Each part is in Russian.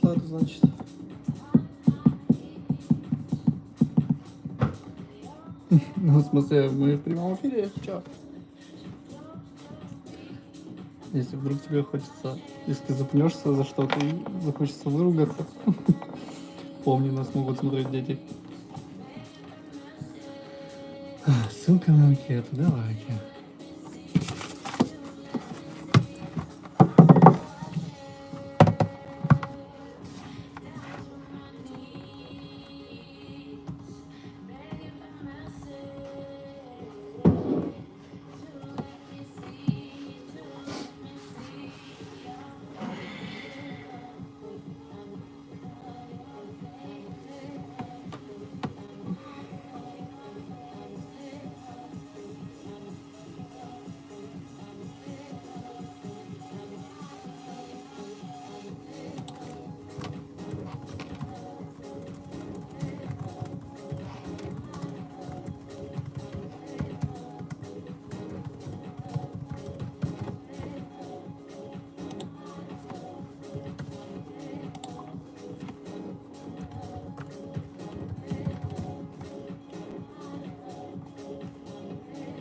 что это значит? Ну, в смысле, мы в прямом эфире? Чё? Если вдруг тебе хочется, если ты запнешься за что-то и захочется выругаться, помни, нас могут смотреть дети. Ссылка на анкету, давайте.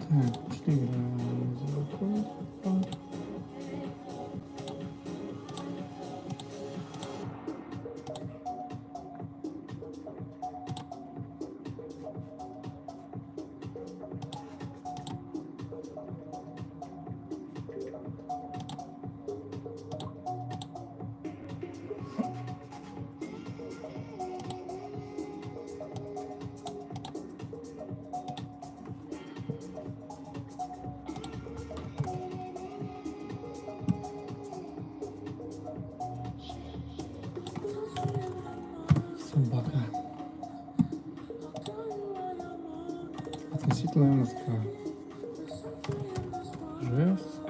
Так, Телеграм закрой. Собака. Относительная Москва. Жест.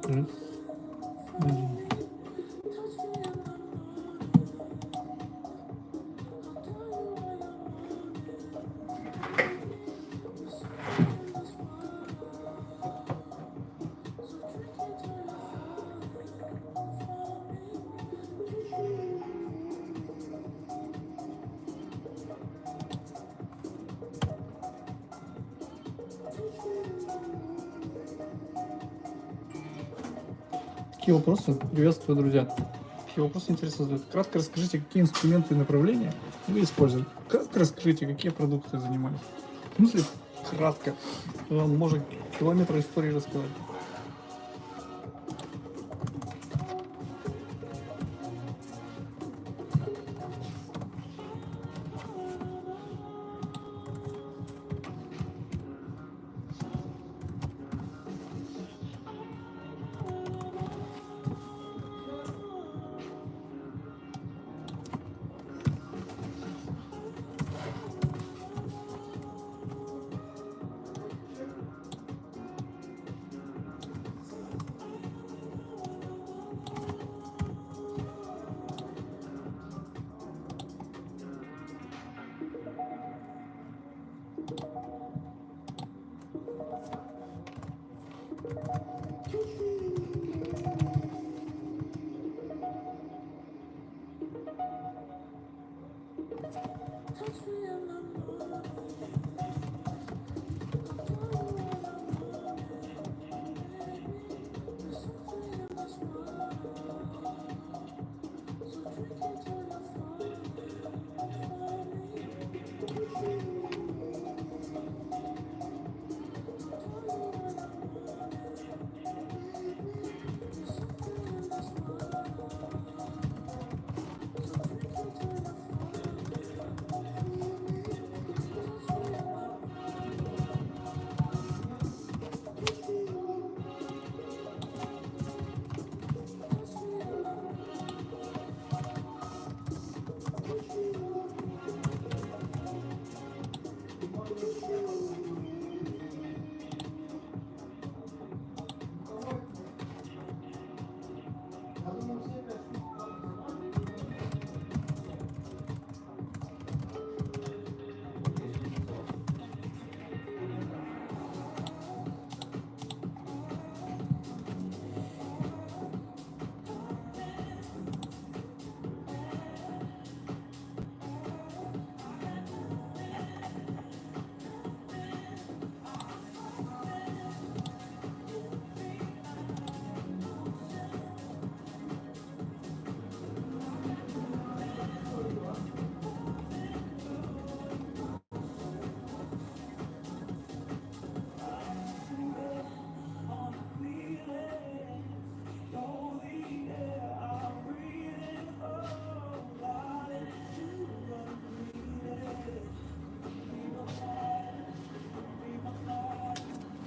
Жест. Один. Какие вопросы? Приветствую, друзья. Какие вопросы интересно задают? Кратко расскажите, какие инструменты и направления вы используете. Кратко расскажите, какие продукты занимаетесь. В смысле, кратко. Вам можно километры истории рассказать.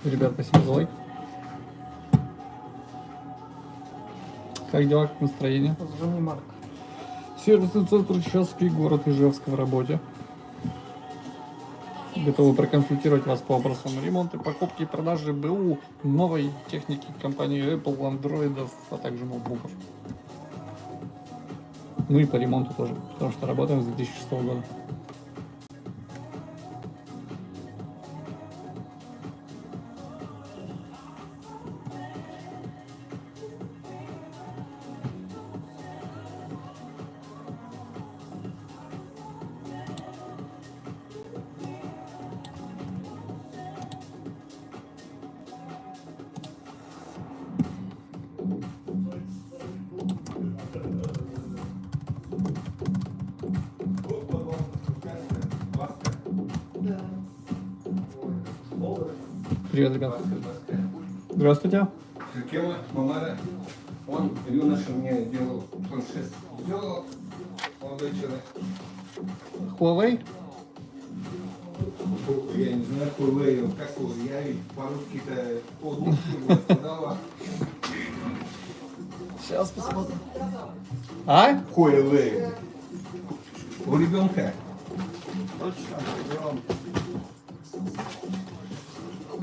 Ребят, спасибо за лайк. Как дела, как настроение? Звони, Марк. Сервисный центр «Часпий», город Ижевск, в работе. Готовы проконсультировать вас по вопросам ремонта, покупки и продажи БУ, новой техники компании Apple, андроидов, а также ноутбуков. Ну и по ремонту тоже, потому что работаем с 2006 года. Привет, ребят. Здравствуйте. Кем Мамара, он юноша мне делал планшет. Сделал молодой человек. Huawei? Я не знаю, Huawei, как его, я ведь по-русски-то по-русски сказала. Сейчас посмотрим. А? Huawei. У ребенка.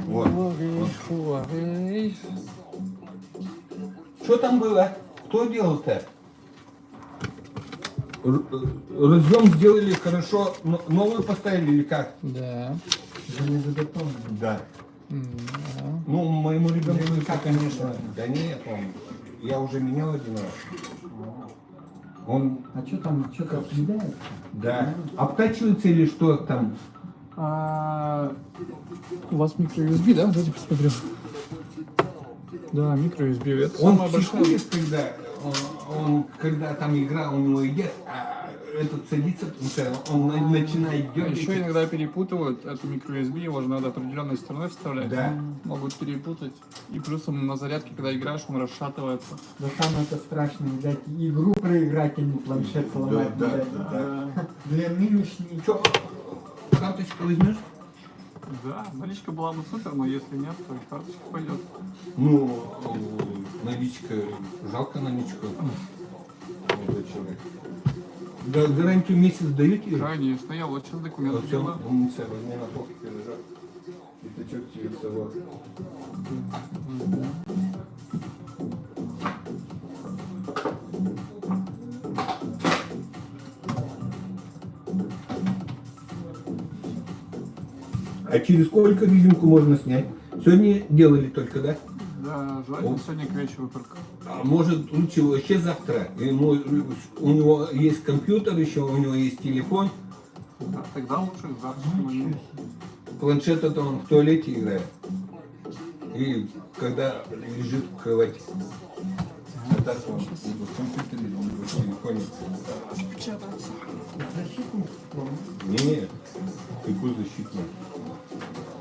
Вот. Huawei. Что там было? Кто делал-то? Разъем сделали хорошо, новую поставили или как? Да. Железобетонный. Да. Да. Ну, моему ребенку Наверняка, конечно. Да нет, я уже менял один раз. Он, А что там, что-то отъедает? да, обтачивается или что там? У вас микро-USB, да? Давайте посмотрим. Да, микро-USB. Это Он самая большая. психует, когда он когда там игра у него идет, а этот садится, он начинает А еще дергать. иногда перепутывают эту микро-USB, его же надо определенной стороной вставлять. Да. Могут перепутать. И плюсом на зарядке, когда играешь, он расшатывается. Да самое это страшное, видать, игру проиграть, а не планшет сломать. Да, видать. да. Для нынешней. Что, карточку возьмешь? Да, наличка была бы супер, но если нет, то и карточка пойдет. Ну, наличка, жалко наличку. Молодой человек. Да, гарантию месяц даете? Конечно, я вот сейчас документы Все, делаю. умница, возьми на полке лежат. И тычок тебе в совок. А через сколько резинку можно снять? Сегодня делали только, да? Да, желательно сегодня к вечеру только. А может лучше вообще завтра? У него есть компьютер еще, у него есть телефон. Да, тогда лучше к завтрашнему дню. Планшет-то он в туалете играет. И когда лежит в кровати. А так он либо в компьютере, либо в телефоне. Распечатывается. Защитник, помню. Нет, какой защитный?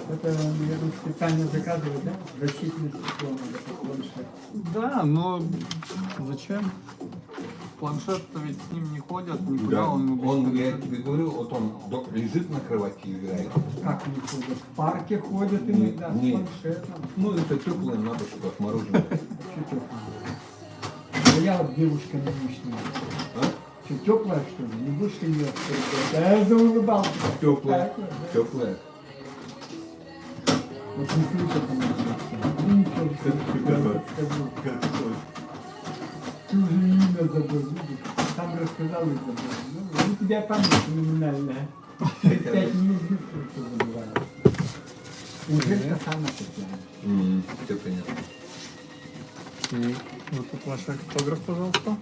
Это, наверное, специально заказывают, да? Защитный стекло надо, как планшет. Да, но зачем? Планшет-то ведь с ним не ходят, никуда Да, он обычно он, я лежит. тебе говорю, вот он лежит на кровати и играет. Как они ходят? В парке ходят Не- иногда с не. планшетом. Ну, это теплое надо, что отмороженное. Что теплое? Да я вот девушка нынешняя. А? Что, теплая, что ли? Не будешь ты ее? Да я заулыбался. Теплое, Так вот, да. теплое. Вот не слышат они все. Ну ничего, я подскажу. Ты уже имя забыл, видишь? Сам рассказал и забыл. Ну, у тебя память феноменальная. 5 минут быстро все забываешь. Уже это самое такое. Все понятно. И вот тут ваш автограф, пожалуйста.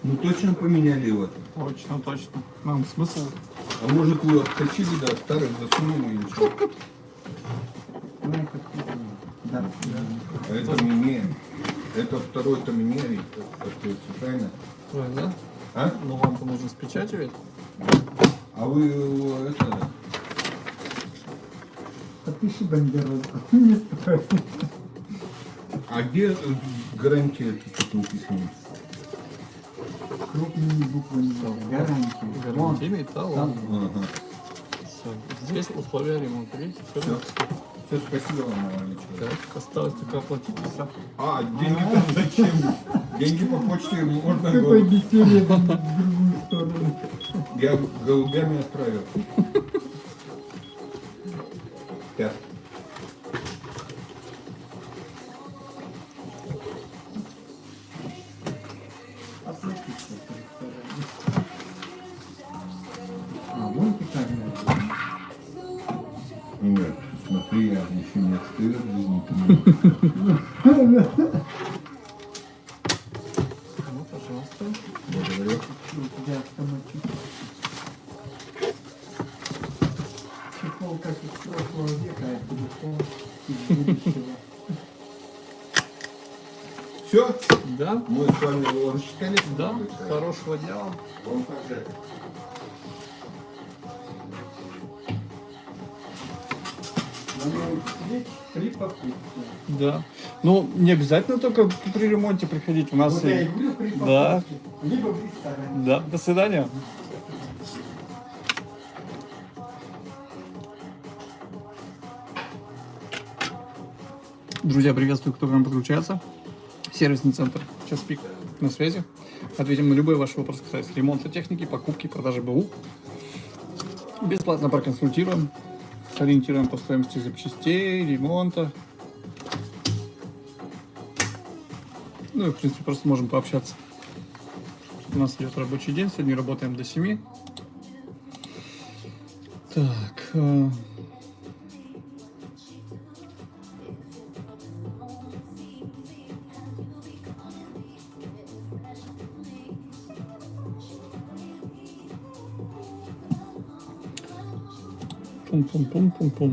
Ну точно поменяли его. Точно, точно. Нам смысл. А может вы откачили, да, старых засунули или что? Ну, это да. А это мне. Это второй-то мне остается, правильно? Да? А? Но вам-то нужно с печатью ведь. А вы его, это... Подпиши бандерольку. Не стоит. А где гарантия тут написана? Крупными буквами. Гарантия. Вон. Гарантийный талон. Там. Ага. Здесь условия ремонта, видите? Всё. Все. Все, спасибо вам, Иванович. Так, осталось только оплатить и все. А, деньги там зачем? Деньги по почте можно Какое было. веселье в другую сторону. Я голубями отправил. Так. А, вон ты как надо. Нет, смотри, я еще не отстаю от жизни. Ну, пожалуйста. Благодарю. У тебя автоматически. Чехол как из прошлого века, а телефон из будущего. Все? Да, Мы с вами рассчитались? да, хорошего дня вам. Вам также. Три попытки. Да. Ну, не обязательно только при ремонте приходить. У нас Вот я и и... говорю, три Да. попытки. Либо в ресторане. Да, до свидания. Друзья, приветствую, кто к нам подключается. Сервисный центр «Час пик» на связи. Ответим на любые ваши вопросы, касательно ремонта техники, покупки, продажи БУ. Бесплатно проконсультируем, сориентируем по стоимости запчастей, ремонта. Ну и, в принципе, просто можем пообщаться. У нас идет рабочий день, сегодня работаем до 7. Так. Пум-пум-пум-пум-пум.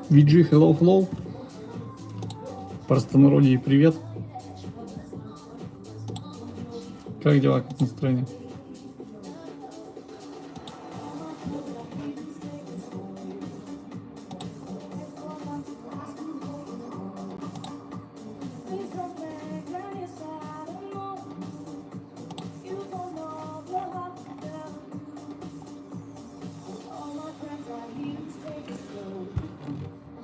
VG, hello. Простонародье, привет. Как дела, как настроение?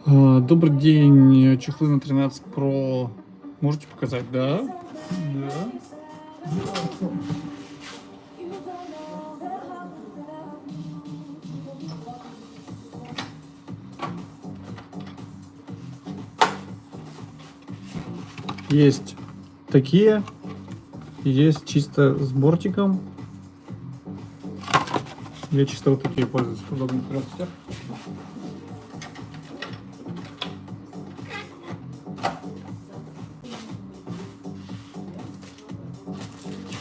Добрый день, чехлы на 13 Pro. Можете показать? Да. Да. Есть такие, есть чисто с бортиком. Я чисто вот такие пользуюсь, удобно. Здравствуйте.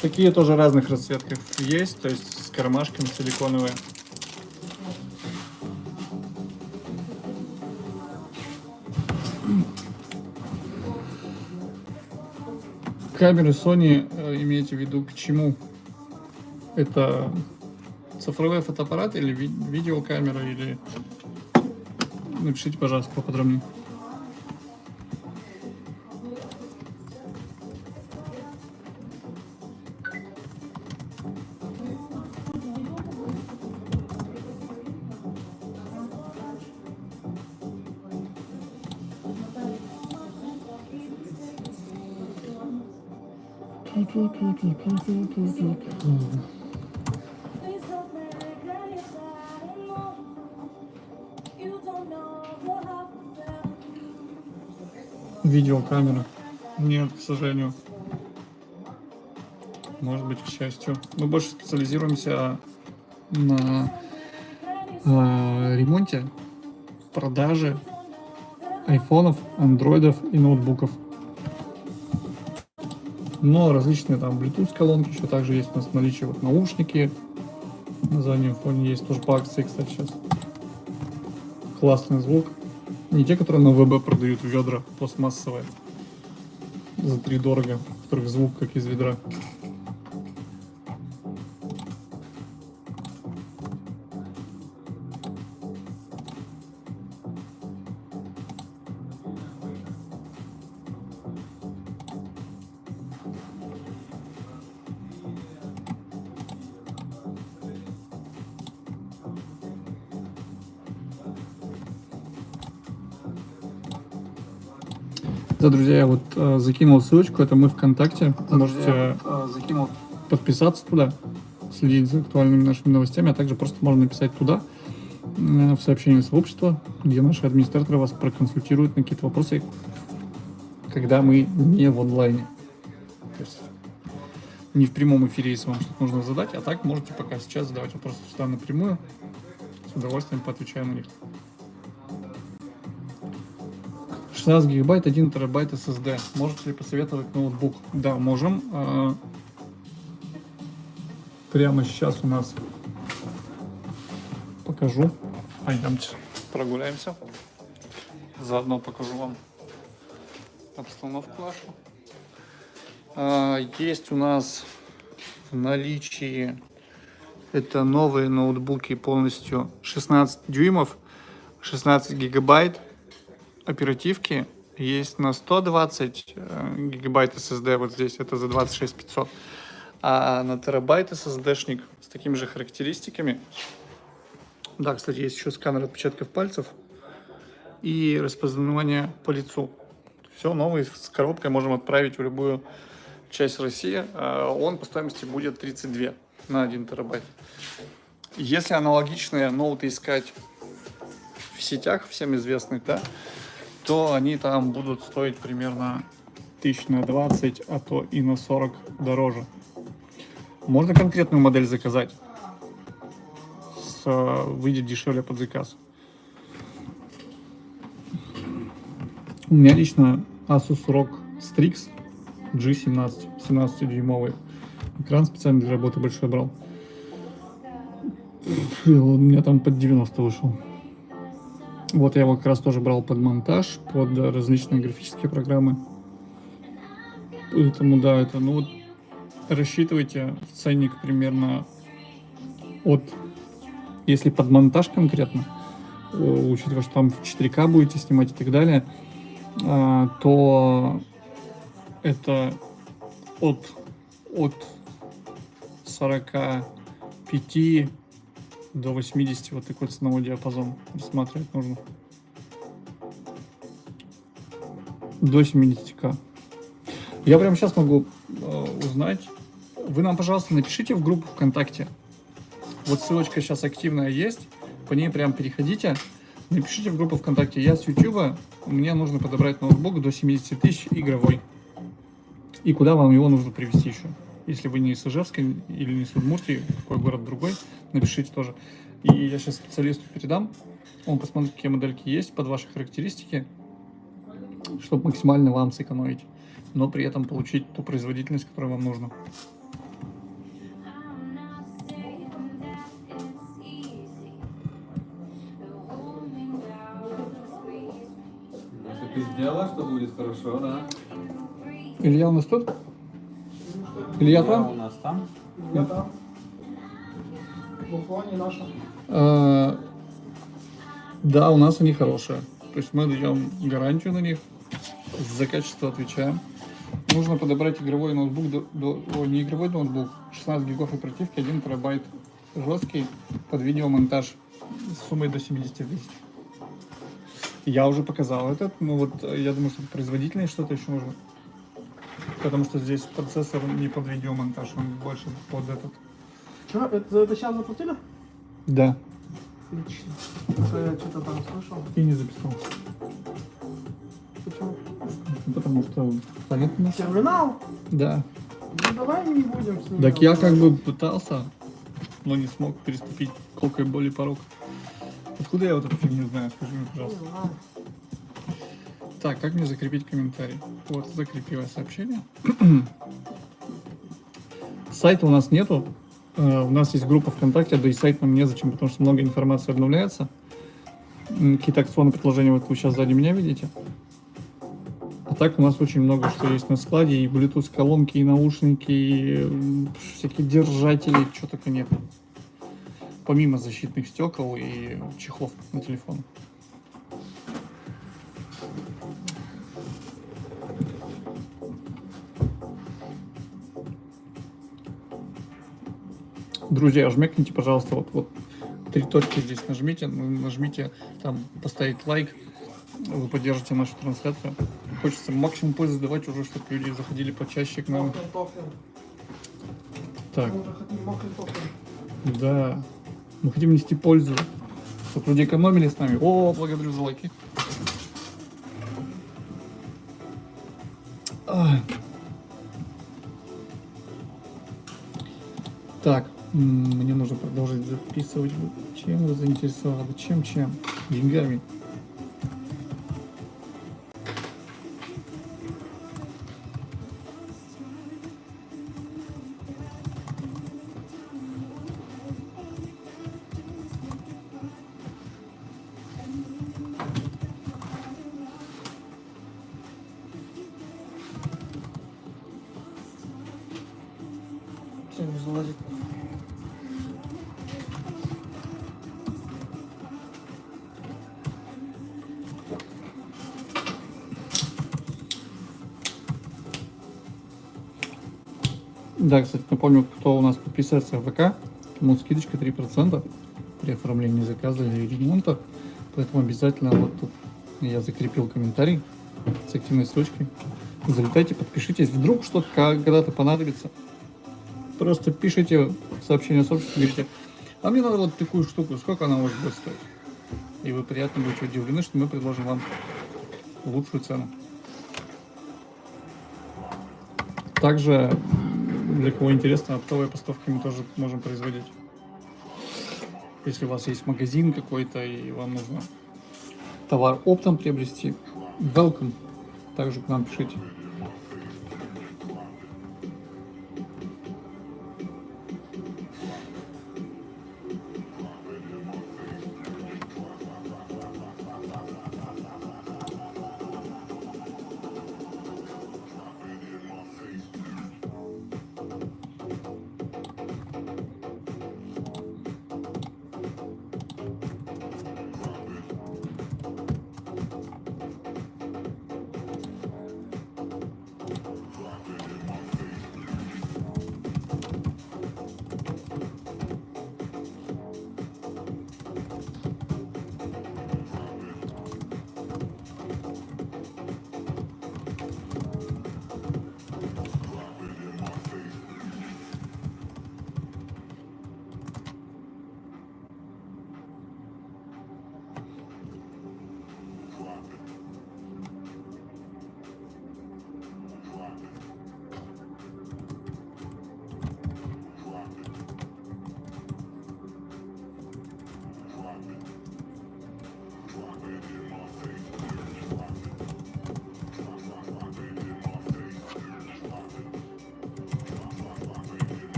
Такие тоже разных расцветках есть, то есть с кармашками силиконовые. Камеры Sony имеете в виду к чему? Это цифровой фотоаппарат или видеокамера, или... Напишите, пожалуйста, поподробнее. Видеокамера. Нет, к сожалению. Может быть, к счастью. Мы больше специализируемся на ремонте, продаже айфонов, андроидов и ноутбуков. Но различные там Bluetooth колонки еще также есть у нас в наличии. Вот наушники на заднем фоне есть, тоже по акции, кстати, сейчас. Классный звук. Не те, которые на ВБ продают ведра пластмассовые за 3 дорого, в которых звук как из ведра. Да, друзья, я вот закинул ссылочку, это мы ВКонтакте. Можете подписаться туда, следить за актуальными нашими новостями, а также просто можно написать туда, в сообщение сообщества, где наши администраторы вас проконсультируют на какие-то вопросы, когда мы не в онлайне. То есть не в прямом эфире, если вам что-то нужно задать, а так можете пока сейчас задавать вопросы сюда напрямую, с удовольствием поотвечаю на них. 16 гигабайт, 1 терабайт SSD. Можете ли посоветовать ноутбук? Да, можем. Прямо сейчас у нас покажу. Пойдемте прогуляемся. Заодно покажу вам обстановку нашу. Есть у нас в наличии это новые ноутбуки полностью 16 дюймов, 16 гигабайт. Оперативки есть на 120 гигабайт SSD, вот здесь это за 26 500, а на терабайт SSD-шник с такими же характеристиками. Да, кстати, есть еще сканер отпечатков пальцев и распознавание по лицу. Все новое, с коробкой можем отправить в любую часть России. Он по стоимости будет 32 на 1 терабайт. Если аналогичные ноуты искать в сетях, всем известных, да, то они там будут стоить примерно 1000 на 20, а то и на 40 дороже. Можно конкретную модель заказать, выйдет дешевле под заказ. У меня лично Asus ROG Strix G17, 17-дюймовый. Экран специально для работы большой брал. Он у меня там под 90 вышел. Вот я его как раз тоже брал под монтаж, под различные графические программы. Поэтому да, это, ну вот, рассчитывайте ценник примерно от, если под монтаж конкретно, учитывая, что там в 4К будете снимать и так далее, то это от 45 до 80, вот такой ценовой диапазон рассматривать нужно. До 70к. Я прямо сейчас могу узнать. Вы нам, пожалуйста, напишите в группу ВКонтакте. Вот ссылочка сейчас активная есть. По ней прям переходите. Напишите в группу ВКонтакте. Я с YouTube. Мне нужно подобрать ноутбук до 70 тысяч игровой. И куда вам его нужно привезти еще? Если вы не из Ижевска или не из Удмуртии, какой город другой, напишите тоже. И я сейчас специалисту передам. Он посмотрит, какие модельки есть под ваши характеристики, чтобы максимально вам сэкономить, но при этом получить ту производительность, которая вам нужна. Если ты сделаешь, то будет хорошо, да? Илья у нас тут? Илья У там? нас там. Я там. Буквально наша. Да, у нас они хорошие. То есть мы даем гарантию на них, за качество отвечаем. Нужно подобрать игровой ноутбук, не игровой ноутбук, 16 гигов оперативки, 1 терабайт жесткий под видеомонтаж с суммой до 70 тысяч. Я уже показал этот, но вот я думаю, что производительность что-то еще нужно. Потому что здесь процессор не под видеомонтаж, он больше под этот. Что, это, за это сейчас заплатили? Да. Отлично. Я что-то там слышал. И не записал. Почему? потому что понятно. Терминал? Да. Ну давай не будем с ним. Так я как бы пытался, но не смог переступить колкой боли порог. Откуда я вот эту фигню знаю, скажи мне, пожалуйста. Не знаю. Так, как мне закрепить комментарий? Вот, закрепила сообщение. Сайта у нас нету. У нас есть группа ВКонтакте, да и сайт нам незачем, потому что много информации обновляется. Какие-то акционные предложения вот вы сейчас сзади меня видите. А так у нас очень много что есть на складе. И Bluetooth колонки, и наушники, и всякие держатели, что только нет. Помимо защитных стекол и чехлов на телефон. Друзья, жмякните, пожалуйста, вот 3 точки здесь нажмите, там поставить лайк, вы поддержите нашу трансляцию. Хочется максимум пользы давать уже, чтобы люди заходили почаще к нам. Мокрый тофер. Так, Мы уже хотим мокрый тофер. да, мы хотим нести пользу, чтобы люди экономили с нами. О, благодарю за лайки. Ай. Так, мне нужно продолжить записывать. Чем вы заинтересованы? Чем? Деньгами. Все, не залазит. Да, кстати, напомню, кто у нас подписывается в ВК, тому скидочка 3% при оформлении заказа или ремонта. Поэтому обязательно вот тут я закрепил комментарий с активной ссылочкой. Залетайте, подпишитесь. Вдруг что-то когда-то понадобится. Просто пишите сообщение сообществу, говорите, а мне надо вот такую штуку, сколько она у вас будет стоить? И вы приятно будете удивлены, что мы предложим вам лучшую цену. Также, для кого интересно, оптовые поставки мы тоже можем производить. Если у вас есть магазин какой-то и вам нужно товар оптом приобрести, welcome, также к нам пишите.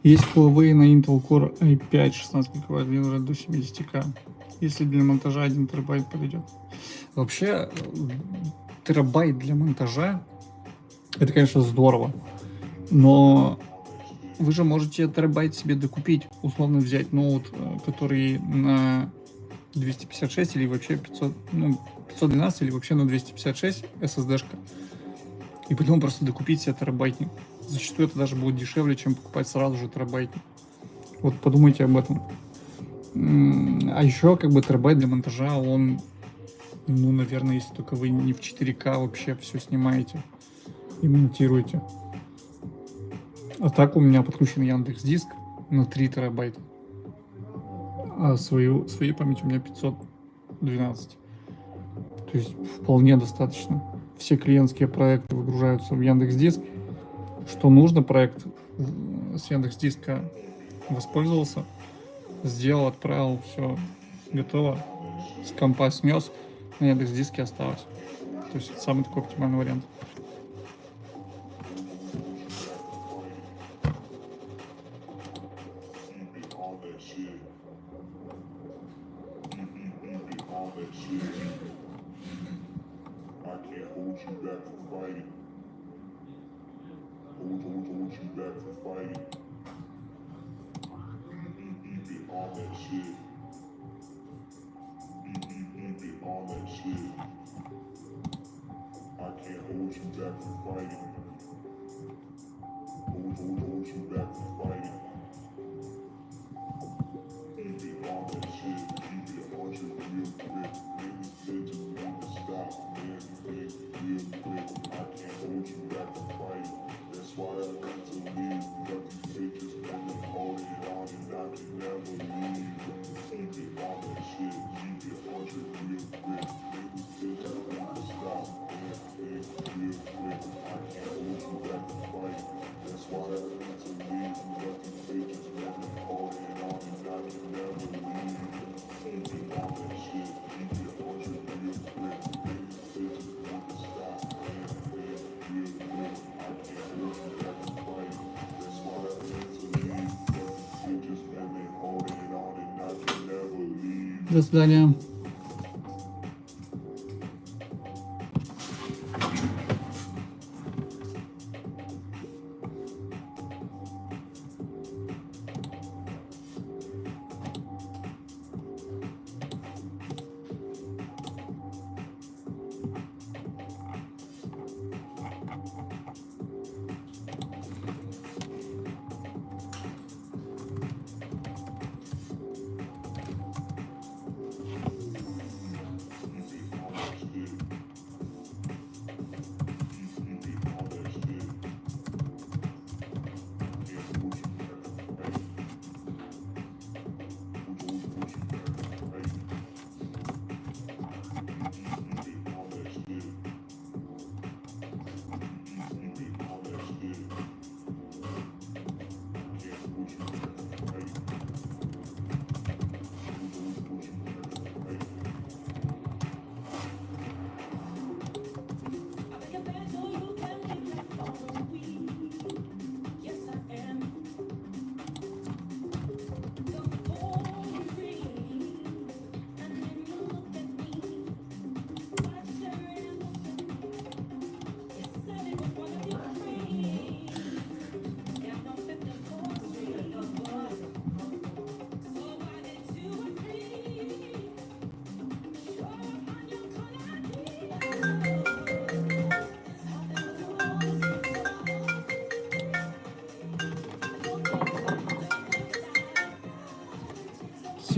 Есть Huawei на Intel Core i5 16 ГБ, вибрает до 70К. Если для монтажа 1 терабайт подойдет. Вообще, терабайт для монтажа, это, конечно, здорово. Но вы же можете терабайт себе докупить, условно взять ноут, который на 256 или вообще 500, 512 или вообще на 256 SSD-шка. И потом просто докупить себе терабайтник. Зачастую это даже будет дешевле, чем покупать сразу же терабайтник. Вот подумайте об этом. А еще как бы терабайт для монтажа, он, наверное, если только вы не в 4К вообще все снимаете и монтируете. А так у меня подключен Яндекс.Диск на 3 терабайта. А своей памяти у меня 512. То есть вполне достаточно. Все клиентские проекты выгружаются в Яндекс.Диск. Что нужно, проект с Яндекс.Диска воспользовался, сделал, отправил, все готово, с компа снес, на Яндекс.Диске осталось. То есть это самый такой оптимальный вариант. До свидания.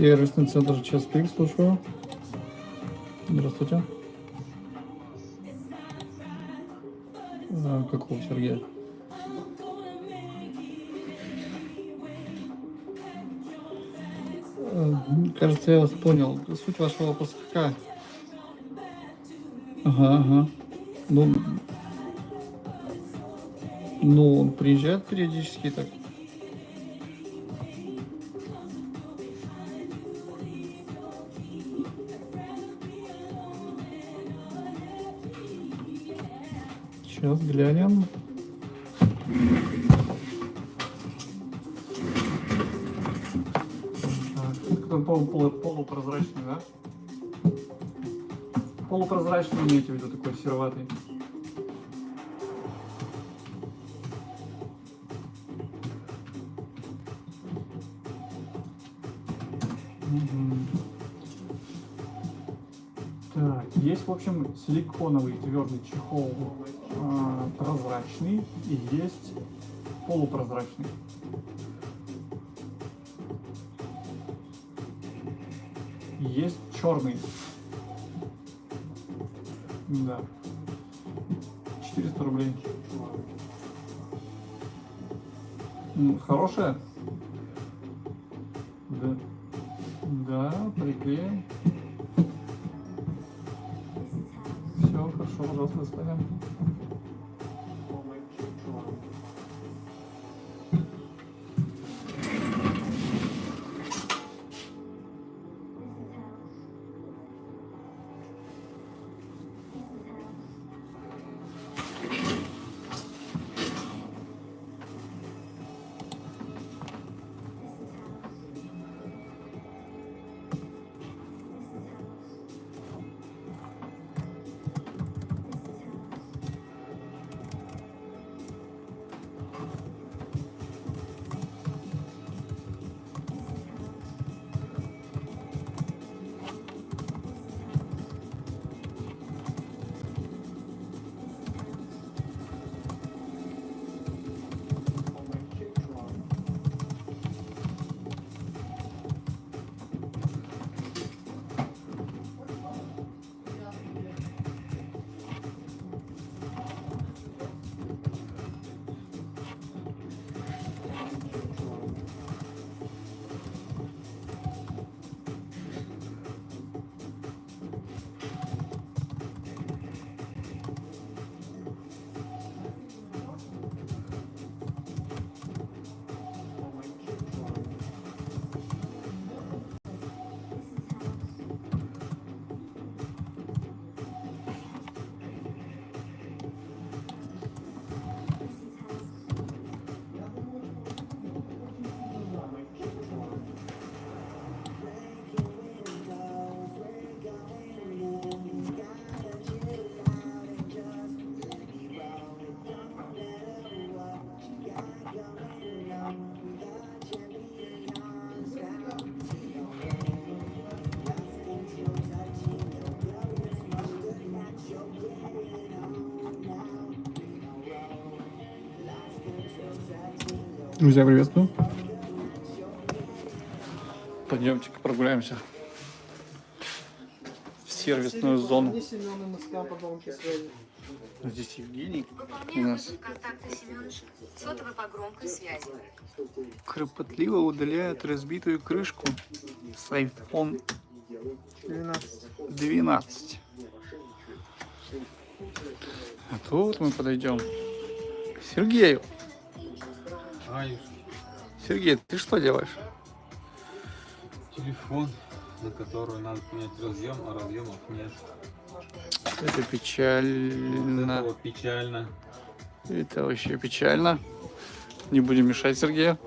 Сервисный центр Час Пик, слушаю. Здравствуйте. Какого Сергея? Кажется, я вас понял. Суть вашего вопроса какая? Ага. Ну, он приезжает периодически так. Сейчас глянем. Так, полупрозрачный, да? Полупрозрачный имеете в виду, такой сероватый. Так, есть, в общем, силиконовый твердый чехол прозрачный и есть полупрозрачный. Есть черный. Да. 400 рублей. Хорошая? Да. Да, приклеим. Все, хорошо, пожалуйста, ставим. Друзья, приветствую. Пойдемте-ка прогуляемся в сервисную зону. Семёна, Москва, по громкой связи. Здесь Евгений у Выполняем нас вызов контакта Семёныч. Сотовый по громкой связи. кропотливо удаляет разбитую крышку с iPhone 12. А тут мы подойдем к Сергею. Ай, Сергей, ты что делаешь? телефон, на который надо поменять разъем, а разъемов нет. Это печально. Это вот печально. Это вообще печально. Не будем мешать Сергею.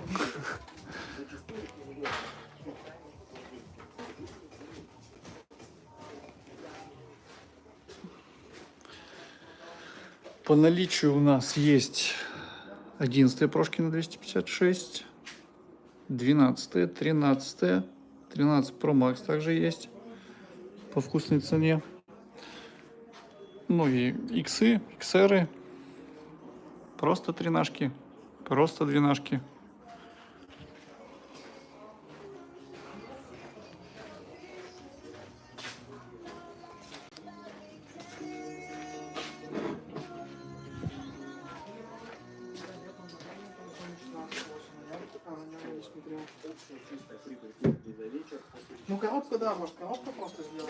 По наличию у нас есть 11 прошки на 256, 12, 13, 13 Pro Max также есть по вкусной цене. Ну и иксы, XR, просто тринашки, просто двенашки. Ну, коробка, да, может, коробку просто сделать.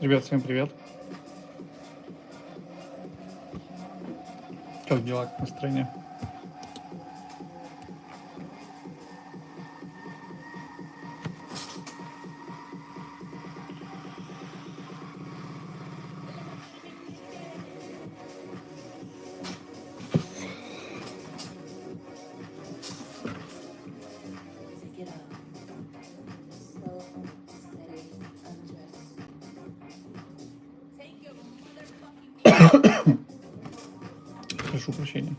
Ребят, всем привет. Как дела, как настроение? Прошу прощения.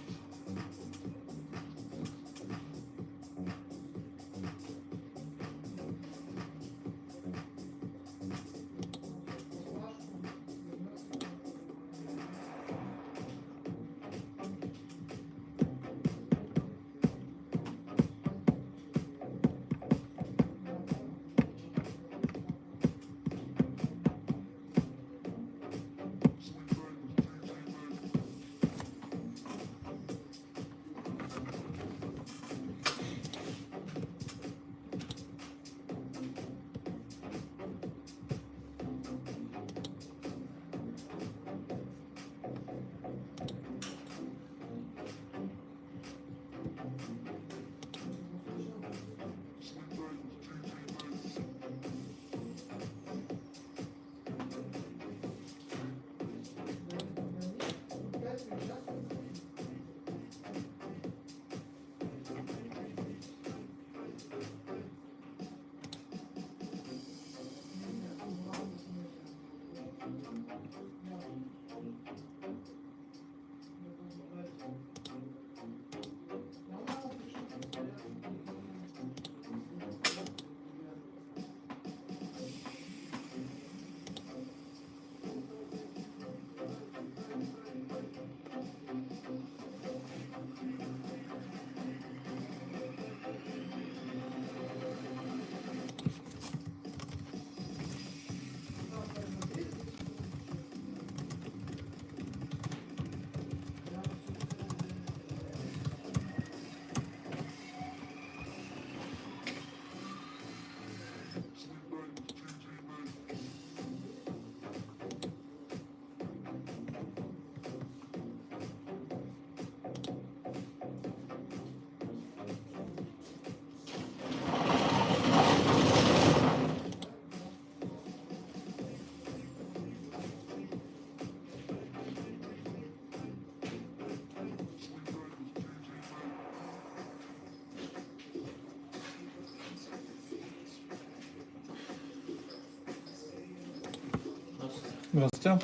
Здравствуйте.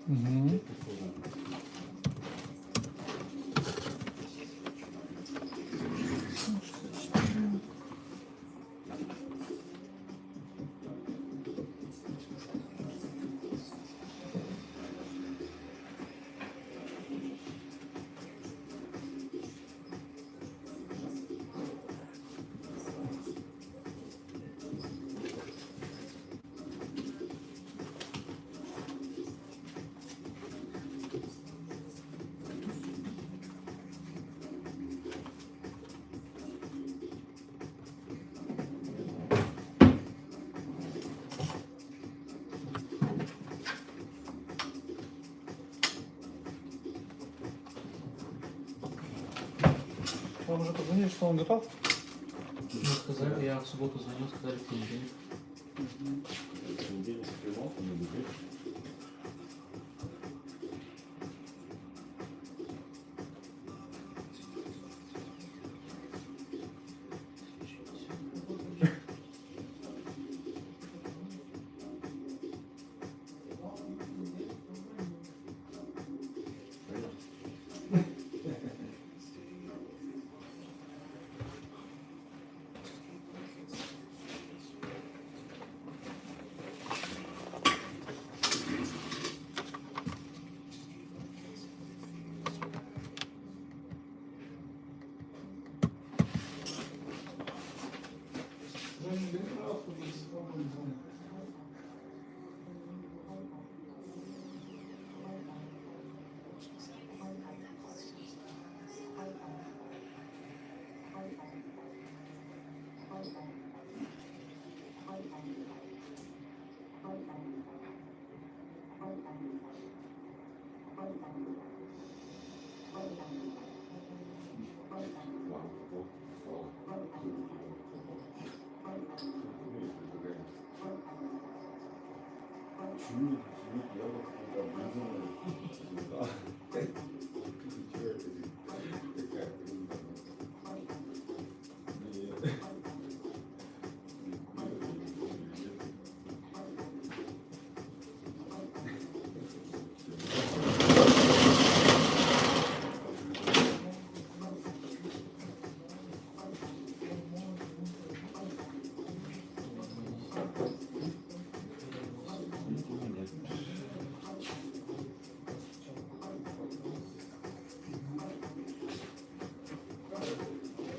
Угу. понедельник, что он готов? Ну, сказали, я в субботу звонил, сказали в понедельник.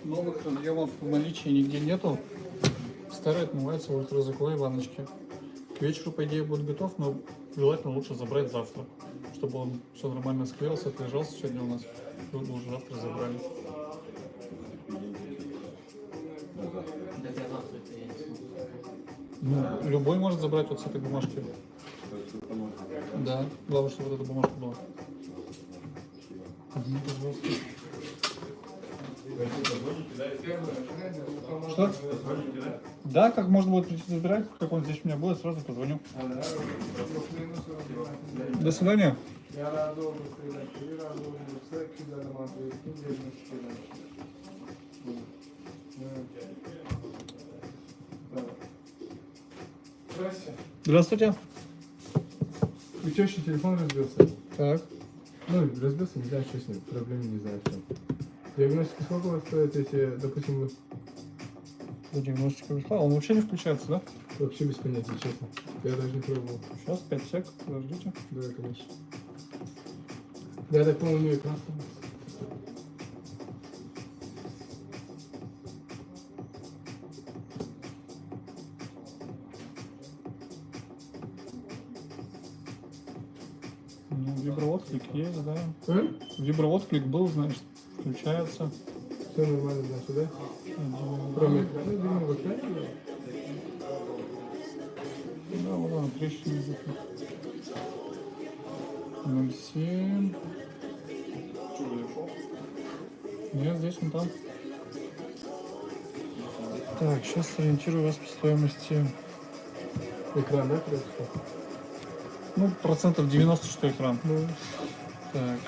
Новых разъемов в наличии нигде нету. Старый отмывается в ультразвуковой ванночке. К вечеру, по идее, будет готов, но желательно лучше забрать завтра, чтобы он все нормально склеился, отлежался сегодня у нас, чтобы уже завтра забрали. Так я завтра это я не смогу. Ну, любой может забрать вот с этой бумажки. Да, главное, чтобы вот эта бумажка была. Пожалуйста. Что? Да, как можно будет прийти забирать, как он здесь у меня будет, сразу позвоню. До свидания. Здравствуйте. У тещи телефон разбился. Так. Ну, разбился, не знаю, что с ним. Проблемы не знаю, в чем. Диагностика сколько у вас стоит, если, допустим, вы До диагностики пришла. Он вообще не включается, да? вообще без понятия, честно. Я даже не пробовал. Сейчас, 5 сек, подождите. Да, конечно. Я так понял, у нее экран сломался. Ну, виброотклик есть, да. А? Виброотклик был, значит, включается. Все нормально, значит, да? Кроме экрана, видимо, в экране было. Да, вот она, трещина идет. 0,7. Нет, здесь, он там. Так, сейчас ориентирую вас по стоимости. Экран, да, просто? Ну, процентов 90, что экран. Ну, Так.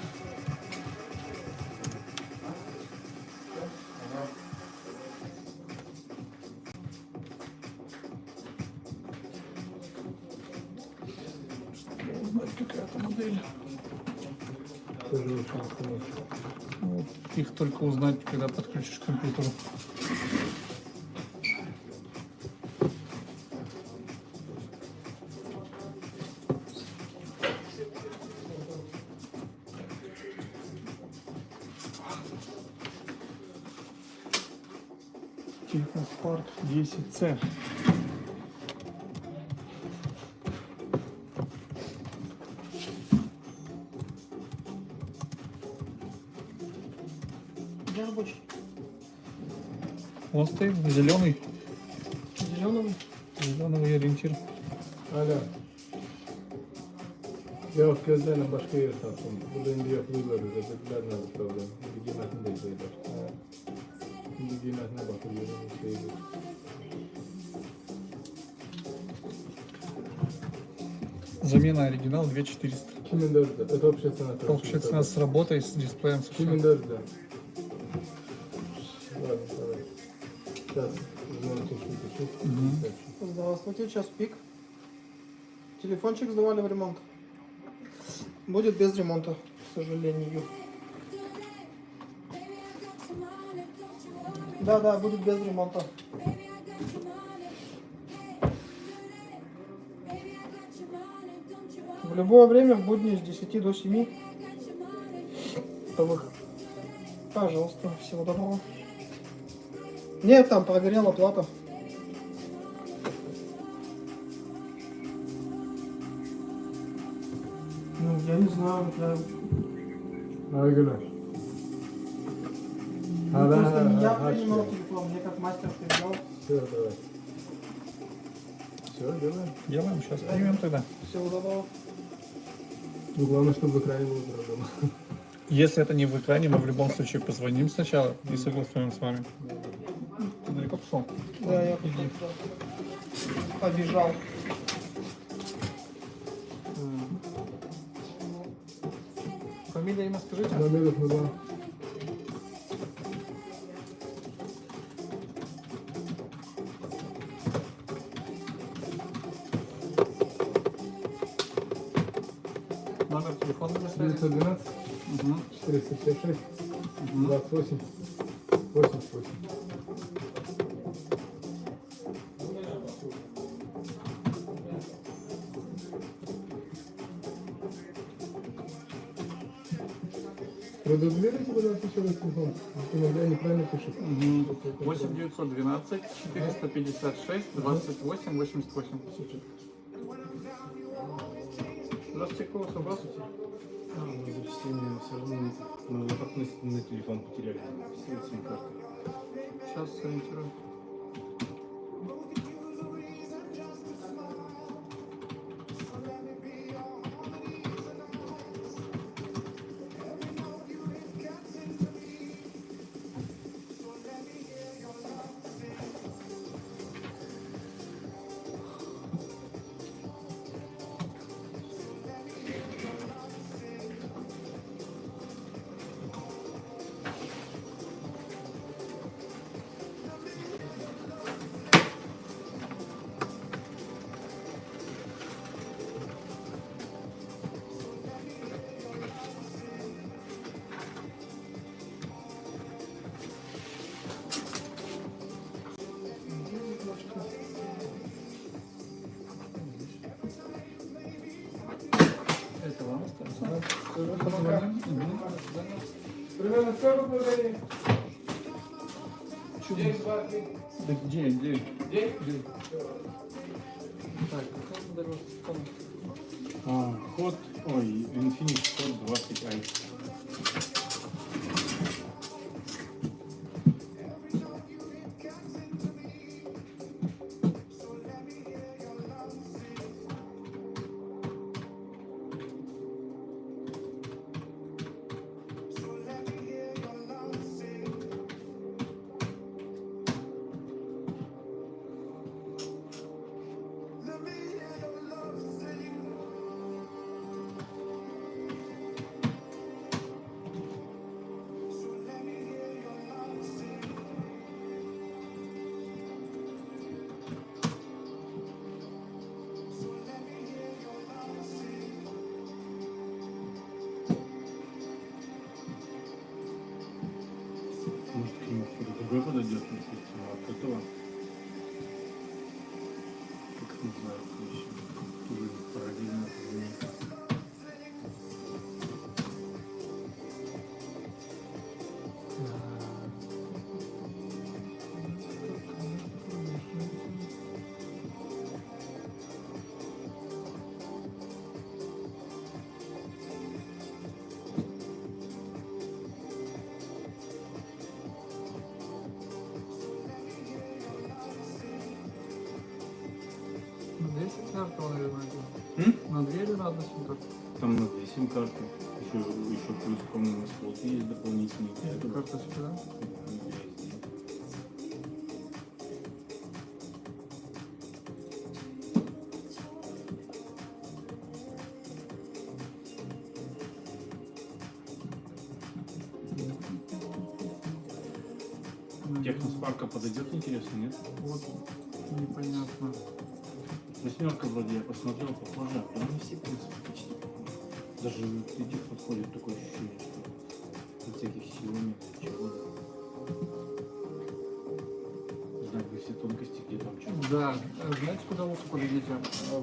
Чтобы узнать, какая-то модель. тоже очень хорошо. Вот, их только узнать, когда подключишь к компьютеру. Технопарк 10C. Где рабочий? Он стоит, зеленый. Зеленый? Зеленый ориентир. Alo. Yok gözlerine başka yere sattım. Burada indi yapılıyorlar. Özellikler ne bu problem? Bir yemetin de izleyiciler. Bilgiler ne bakıyor? Замена оригинал 2400. 2004. Это общая цена. Общая цена с работой, с дисплеем, со всем. 2004, да. Ладно, давай. Сейчас, узнаем, что Мгм. Здравствуйте, час пик. Телефончик сдавали в ремонт. Будет без ремонта, к сожалению. Да, будет без ремонта. В любое время в будни с 10 до 7. Пожалуйста, всего доброго. Нет, там прогорела плата. Ну, я не знаю, я... Айгуля. Ну, просто не я принимал телефон, мне как мастер передал. Все, давай. Все, делаем. Делаем, сейчас примем тогда. Всего доброго. Ну, главное, чтобы в экране было проблема. Если это не в экране, мы в любом случае позвоним сначала и согласуем с вами. Ты далеко пошел? Да, я побежал. Фамилия, имя скажите? Намедов, ну да. Номер телефона для связи? 912 Угу. 456 28 88. Продублируйте, пожалуйста, еще раз телефон. Иногда неправильно пишет. 8 912 456 28 88. Здравствуйте, какой у вас вопрос? Зачисление все равно нет. Мы как на телефон потеряли. Сим-карту. Сейчас сориентирую. Это вам остается? Позвоним. Примерно сколько благодарим? Да где? Так, как бы Ход, Infinix Hot 20i. Может, к нему кто-то другой подойдет, допустим, от этого. Как это называется еще? Тоже параллельно линейка. Здесь карта, наверное, М? на двери надо сим-карту. Там на 2 сим-карты. Еще плюс, по-моему, слот есть дополнительный. Эту карту сюда. Техноспарка подойдет, интересно, нет? Вот непонятно. Восьмерка вроде я посмотрел, похоже. Они все, в принципе, почти похожи. Даже кредит подходит, такое ощущение, что от всяких Xiaomi, чего-то. Не знаю, где все тонкости, где там что. Да, знаете, куда лучше подойдите?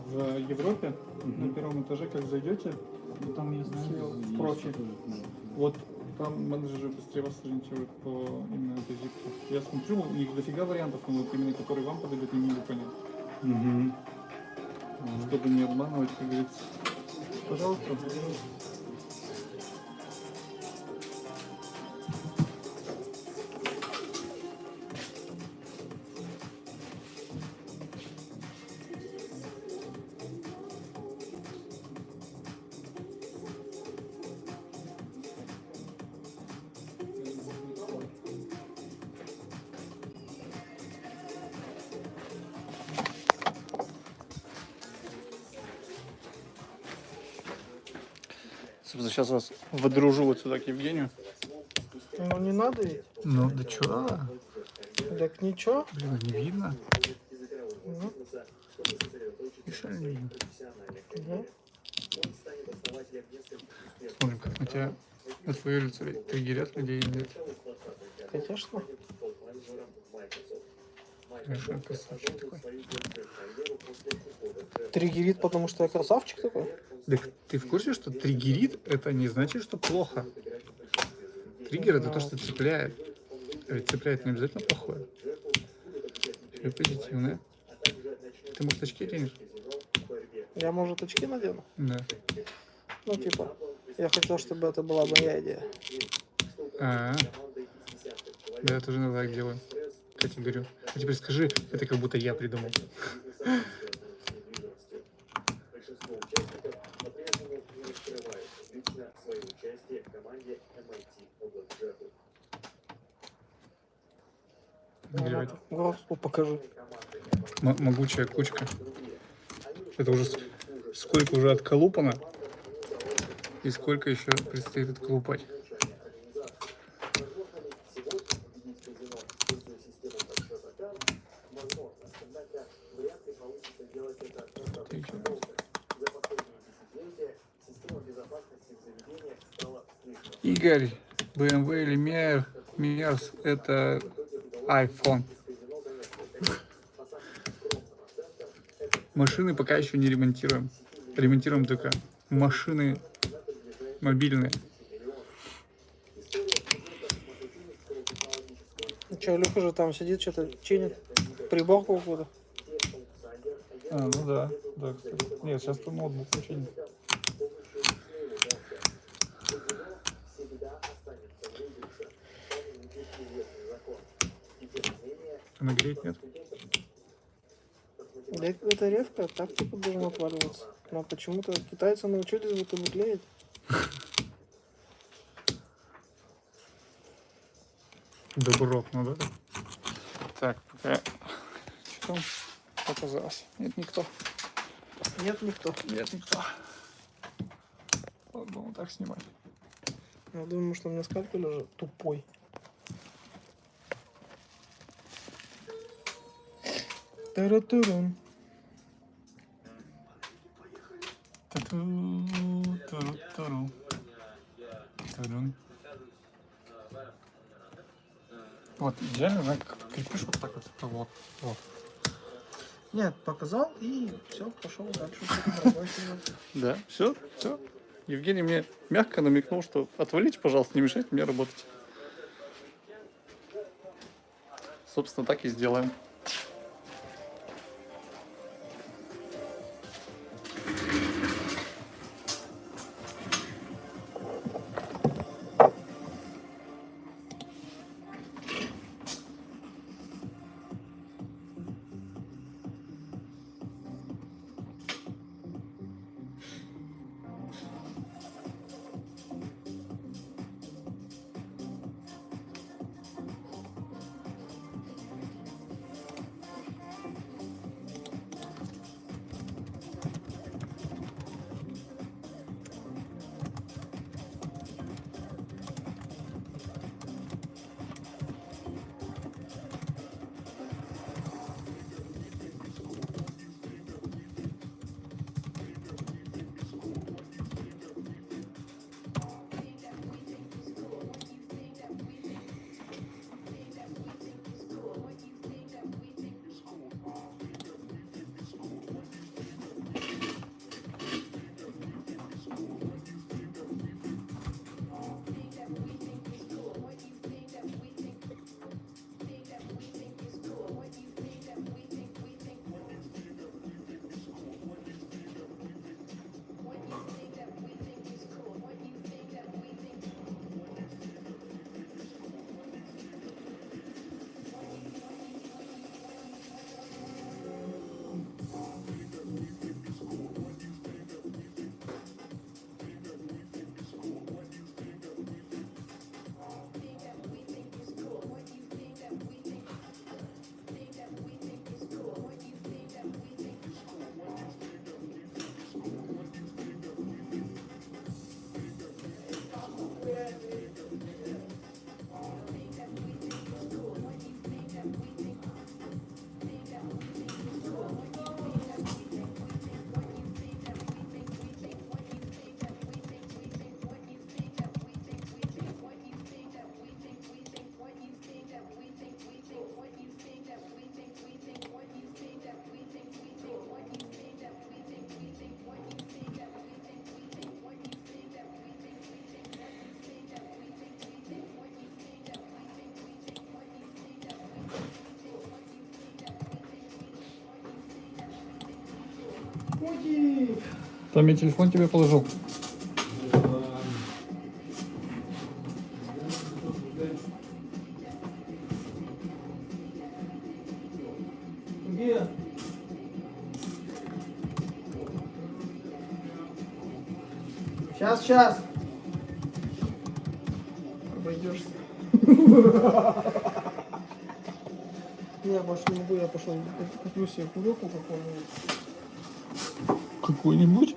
В Европе, на первом этаже, как зайдете, ну, там, я знаю, в профи. Вот там менеджеры быстрее вас сориентируют по именно этой зипке. Я смотрю, у них дофига вариантов, но вот именно который вам подойдет, не могу понять. Чтобы не обманывать, как говорится. Пожалуйста. Сейчас вас выдружу вот сюда к Евгению. Ну не надо ведь. Ну, да чё? Так ничего. Блин, не видно. Ну, Еще не видно. угу. Смотрим, как на тебя, на твое лицо триггерят людей или нет. Конечно. Конечно, красавчик такой. Триггерит, потому что я красавчик такой. Так ты в курсе, что триггерит это не значит, что плохо? Триггер это то, что цепляет. А ведь цепляет не обязательно плохое. Все позитивное. Ты, может, очки оденешь? Я, может, очки надену? Да. Ну, типа, я хотел, чтобы это была моя идея. А, да, я тоже иногда так делаю. Катя, говорю. А теперь скажи, это как будто я придумал. Нагревать. Господи, покажи. Могучая кучка. Это уже сколько уже отколупано. И сколько еще предстоит отколупать. Игорь, BMW или Мерс это iPhone. Машины пока еще не ремонтируем. Ремонтируем только машины мобильные. Че, Люха же там сидит, что-то чинит. Приборку какую-то. А, ну да, да, кстати. Нет, сейчас то ноутбук чинит. Нагреть нет? Да это ревка, так типа должно отваливаться. Но почему-то китайцы научились будто бы клеить. Добротно, да? Так, пока... Что там показалось? Нет никто. Нет, никто. Нет никто. Ладно, вот так снимать. Я думаю, что у меня скальпель уже тупой. Таратурун. Вот, идеально, да, крепишь вот так вот. Вот, вот. Нет, показал и все, пошел дальше. Да, все, все. Евгений мне мягко намекнул, что отвалите, пожалуйста, не мешайте мне работать. Собственно, так и сделаем. Котик! Там я телефон тебе положил. Где? Сейчас. Обойдешься. Не, я больше не могу, я пошел куплю себе курилку какую-нибудь. Какой-нибудь?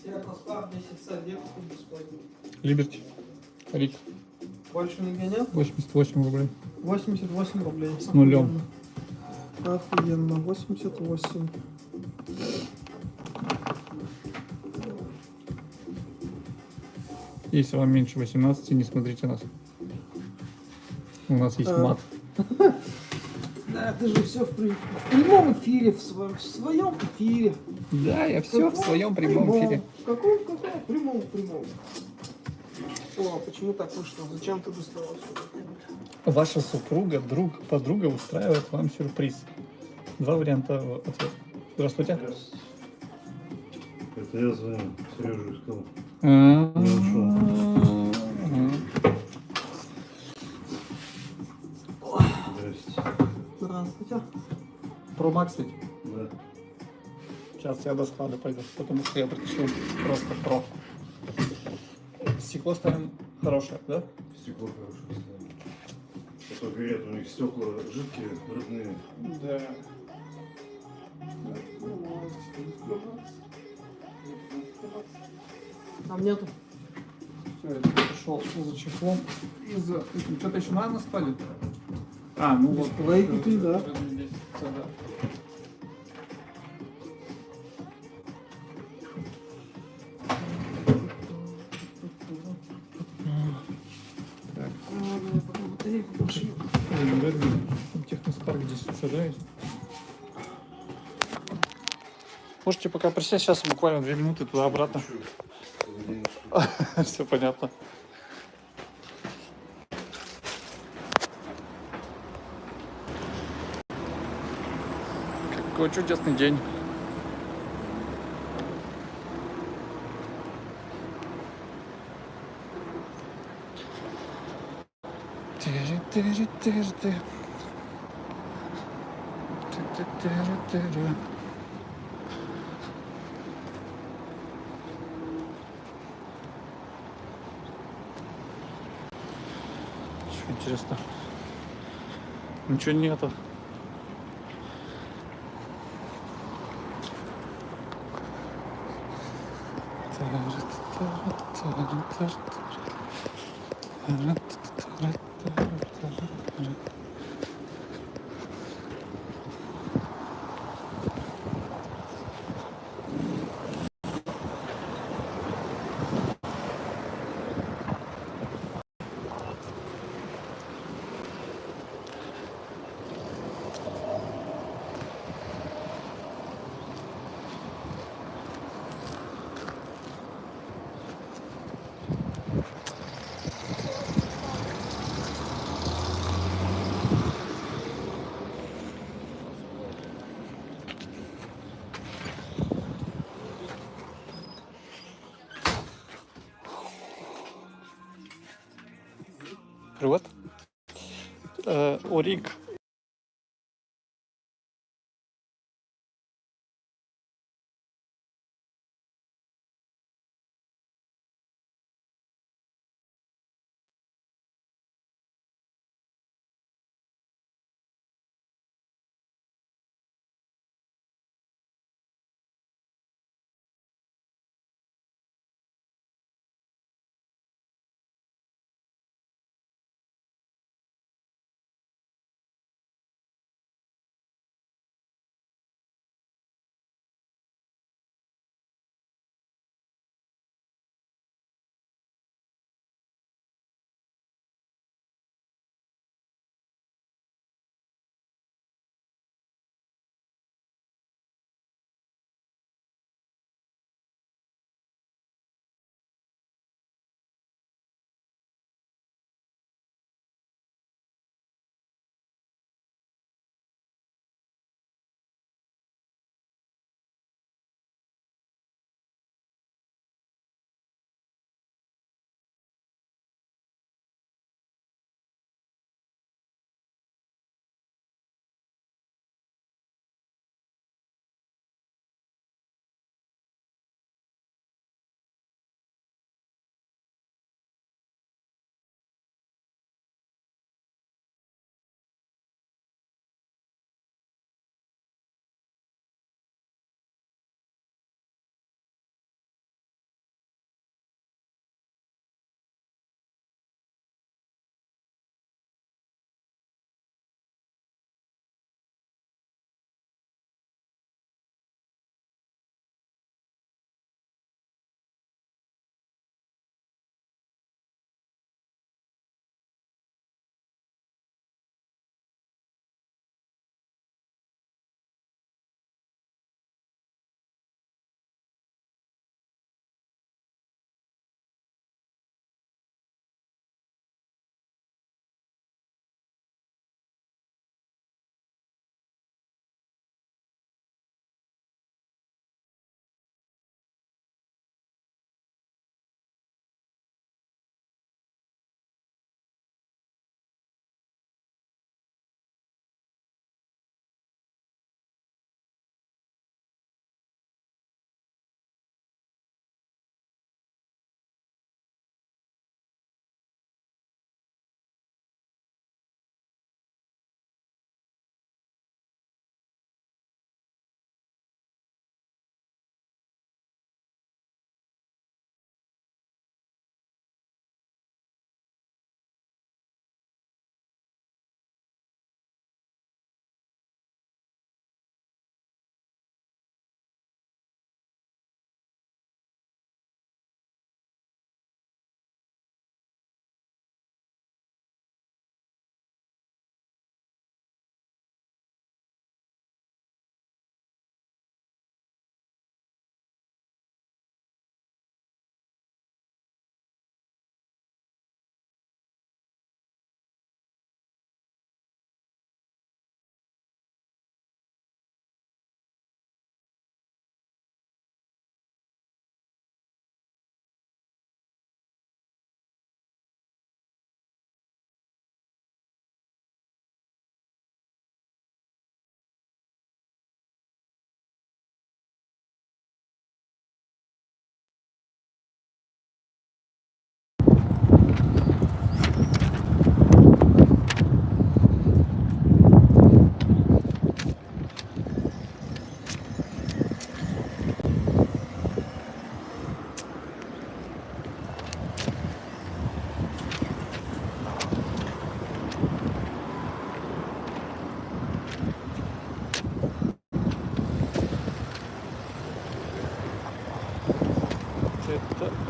Техноспарк 10 садик бесплатно. Либерти. Рик. Больше нигде нет? 88 рублей. 88 рублей. С нулем. Охуенно. 88. Если вам меньше 18, не смотрите нас. У нас есть А. мат. Да, ты же все в прямом эфире, в своем эфире. Да, я все в своем прямом эфире. В каком? В прямом. О, почему так вышло? Зачем ты достала сюда? Ваша супруга, подруга устраивает вам сюрприз. Два варианта ответа. Здравствуйте. Это я звоню, Сережу искал. Здрасте. Здравствуйте. Про Макс ведь? Да. Сейчас я до склада пойду, потому что я притащил просто про. Стекло ставим хорошее, да? Стекло хорошее ставим. А то говорят, у них стекла жидкие, родные. Да. Там нету. Все, я пришел за чехлом. Что-то еще надо на складе? А, ну вот. Дисплей купи, да. Здесь, да. Техноспарк здесь сажает. Можете пока присесть, сейчас буквально 2 минуты туда-обратно. Все понятно. Какой чудесный день. Что интересно? Ничего нету. Привет. Орик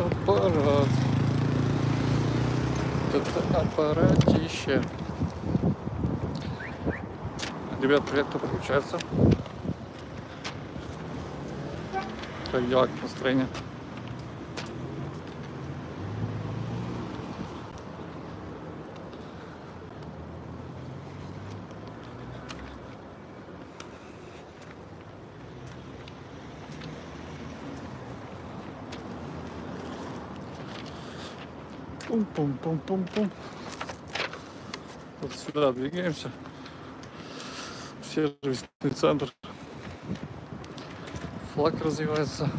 аппарат. Это аппаратище. Ребят, привет, кто подключается? Как дела, как настроение? Пум-пум-пум-пум-пум. Вот сюда двигаемся. В сервисный центр. Флаг развивается.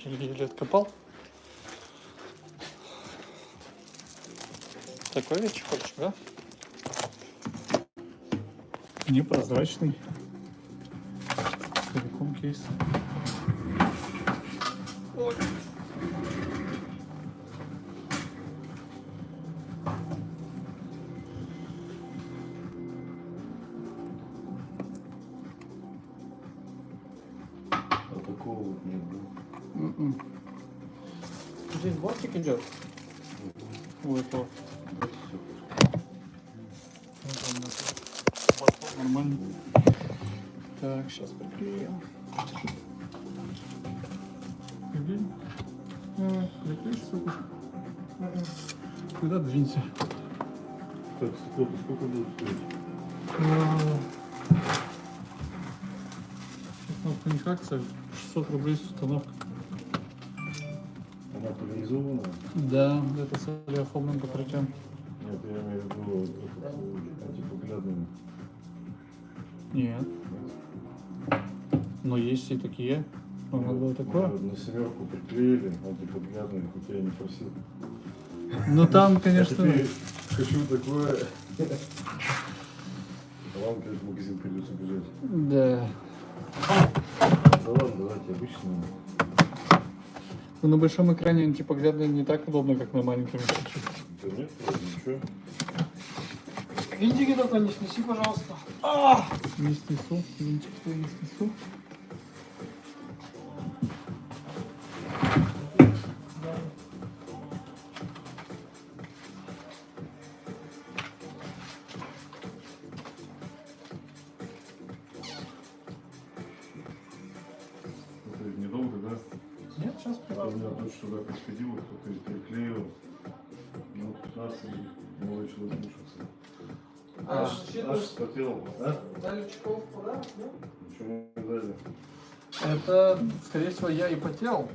Еле откопал. Такой вещи хочешь, да? Непрозрачный. Целиком кейс. Ой. А такого вот не было. Здесь бортик идет. У этого. Нормально. Так, сейчас приклеим. Приклеим? Приклеишь, сука? Куда двинься? Так, сколько будет стоить? Сейчас у них акция 600 рублей с установкой. Она поляризованная? Да, это с олеофобным покрытием. Нет, я имею в виду антипоглядный. Нет. Но есть и такие. Надо было такое. На семерку приклеили, антипоглядный, хотя я не просил. Ну там, А конечно. теперь хочу такое. А вам, конечно, в магазин придется бежать. Да. Да ладно, давайте обычную. Но на большом экране антипоглядный не так удобно, как на маленьком. Да нет, ничего. Винтики только не снеси, пожалуйста. Не снесу, винтик твой не снесу. Это ведь недолго, да? Нет, сейчас У меня дочь туда подходила, кто-то и приклеил. Ну, 15 минут, молодой человек мучился. Аж вспотел. А? Дали чеков в подарок, да? Ничего не дали. Это, скорее всего, я и потел.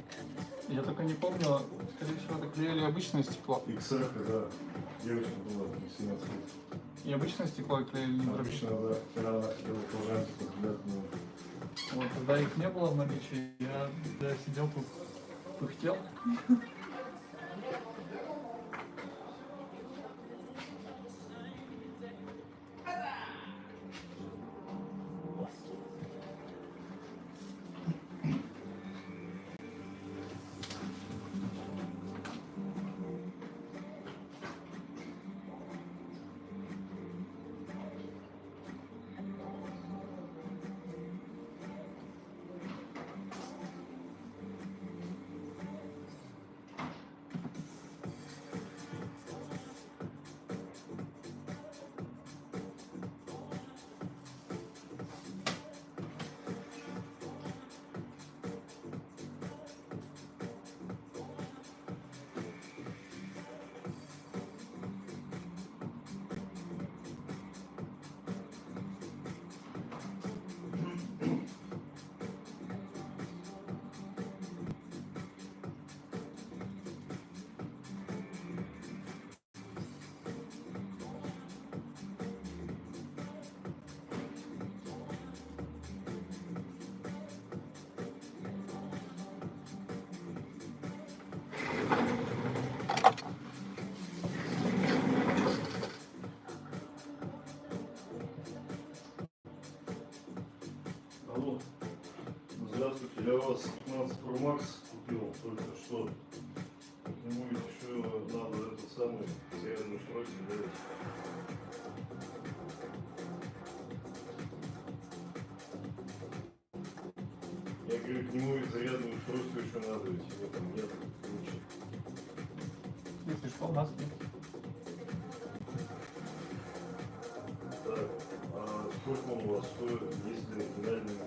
Я только не помню, скорее всего, это клеили обычное стекло. XR, когда девочка была 17 лет. И обычное стекло клеили не Обычно, да, когда она хотела положить антипоглядную. Вот, когда их не было в наличии, я сидел тут, пыхтел. Алло. Здравствуйте, я у вас 15 Pro Max купил только что. К нему ведь еще надо этот самый серийное устройство делать. Я говорю, к нему ведь зарядное устройство еще надо, ведь его там нет ничего. Если что, у нас нет. Так, а сколько он у вас стоит, если оригинальный?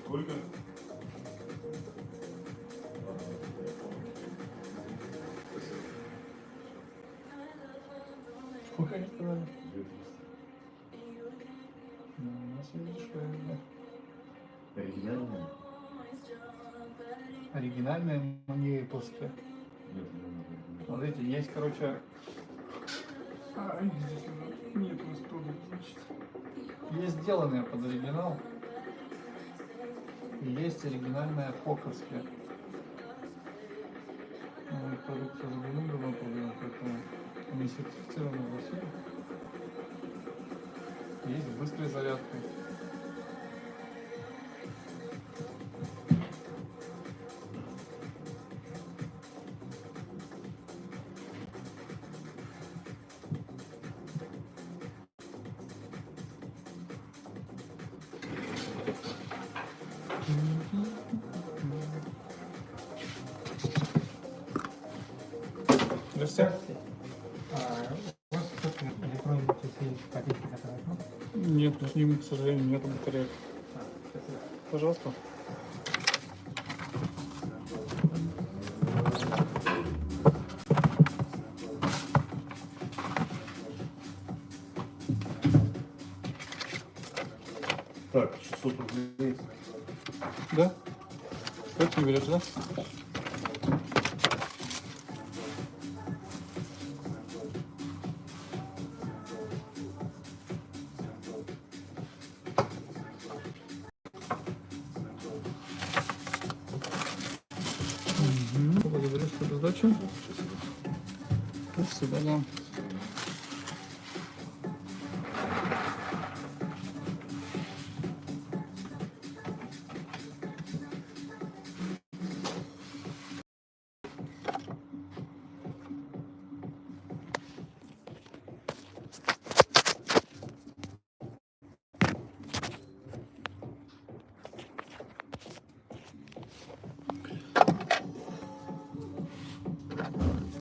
Сколько? Я помню. Спасибо. Сколько они сказали? 2300. У нас есть дешевле. Оригинальный? Оригинальные, но не плоские. Нет. Смотрите, есть, короче... здесь уже нет распода, значит. Есть сделанные под оригинал. И есть оригинальная поковская. Мы продукцию за давно продаем, поэтому они сертифицированы в России. Есть с быстрой зарядкой. Здравствуйте. У вас кто-то электронные часы копейки заказать, ну? Нет, с ним, к сожалению, нет батареек. Спасибо. Пожалуйста. Так, 600 рублей. Да? Как не берешь, да? Благодарю, что сдачу. До свидания.